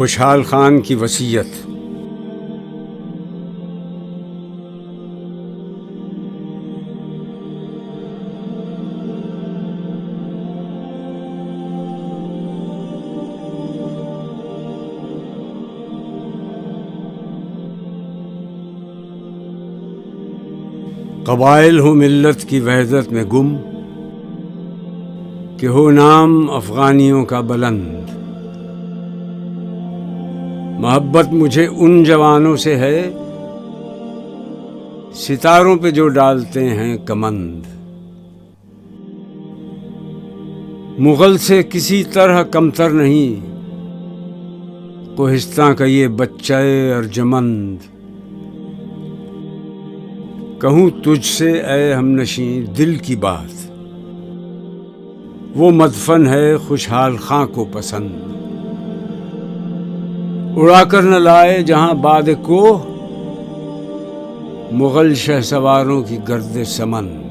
خوشحال خان کی وصیت۔ قبائل ہو ملت کی وحدت میں گم، کہ ہو نام افغانیوں کا بلند۔ محبت مجھے ان جوانوں سے ہے، ستاروں پہ جو ڈالتے ہیں کمند۔ مغل سے کسی طرح کمتر نہیں، کوہستان کا یہ بچہ ارجمند۔ کہوں تجھ سے اے ہم نشیں دل کی بات، وہ مدفن ہے خوشحال خاں کو پسند۔ اڑا کر نہ لائے جہاں باد کوہ، مغل شہ سواروں کی گرد سمن۔